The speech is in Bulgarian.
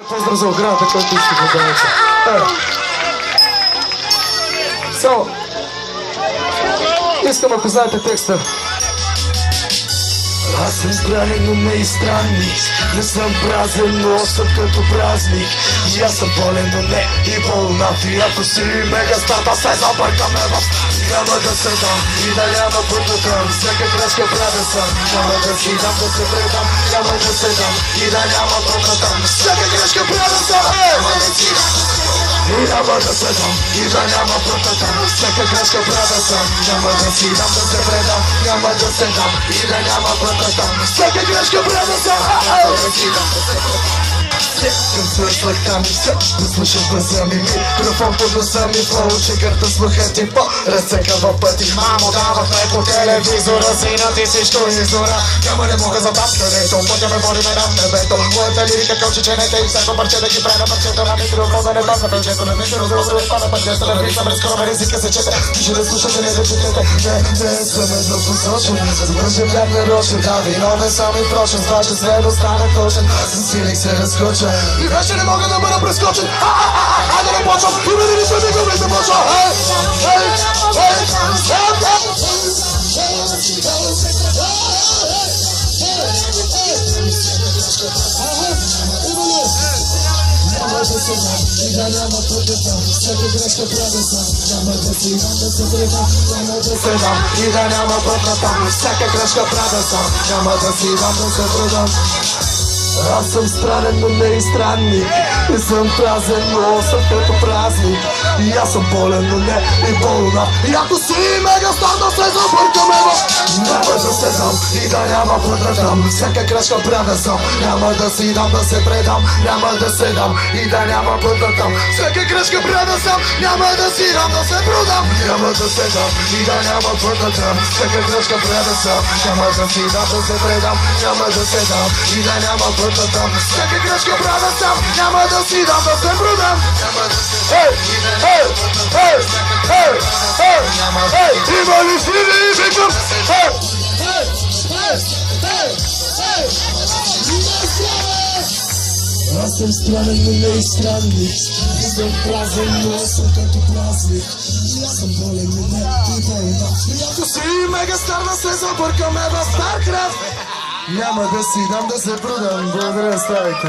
Поздрав за оградата, който ще го дадете. Само искам, ако знаете текста. Аз съм странен, но не и странник. Не съм празен, но съм като празник. И аз съм болен, но не и болнат. И ако си мега стар, да се забъркаме в няма да се дам и да няма пътата. Всяка грешка правя сам. Няма да си дам, да се предам. Няма да се дам и да няма пътата. Всяка грешка правя сам. Няма да си дам и няма да се дам и да няма пътата. Всяка грешка правя сам. Няма да си дам, да се предам. Няма да се дам и да няма пътата. Всяка грешка правя сам. Няма да си дам, да се предам. Към свършвах там и все да слушам гласа ми. Микрофон под носа ми, флоу, шегарта слуха ти по-разсекава пъти. Мамо, давахме по телевизора, сина ти си шкоизора. Няма не мога за там, където пътя ме води ме над небето. Моята лирика кълчи ченете и всяко парче да ги правя парчета на микрофона. Не пазна пълчето на микрофона, да спада пътята на вриза, без скоро ризика се чете. Тише да слушате, не да четете. Не съм еднопосочен, забържа бях нарочен. Да, виновен съм и прочен, с ваша сведо стана точен. Засилих се, разкоча и вече не мога да бъда прескочен. Айде да почвам, имени ли се ми го влиза почва. Няма да се дам и да няма пътата. Всяка грешка правя сам. Няма да си дам, да се предам. Няма да се дам и да няма пътата. Всяка грешка правя сам. Няма да си дам, да се предам. Аз съм странен, но не и странник. Не съм празен, но съм като празник. И аз съм болен, но не и болна. И ако си мега стар, да се забъркаме в няма да се дам и да няма пътата. Всяка крачка правя сам. Няма да си дам, да се предам. Няма да се дам и да няма пътата. Всяка крачка правя сам. Няма да си дам, да се продам. Няма да се дам и да няма пътата. Всяка крачка правя сам. Няма да си дам, да се предам. Няма да се дам и да няма пътата. Всяка грешка правя сам. Няма да си дам, да се продам. Няма да се дам и да няма пътата. Има ли сили и викам? Аз съм странен, но не и странник. Не съм празен, но съм като празник. И аз съм болен, но не и болна. И ако си мега стар, да се забъркаме в Старкрафт. Няма да си дам, да се продам. Благодаря, ставайте.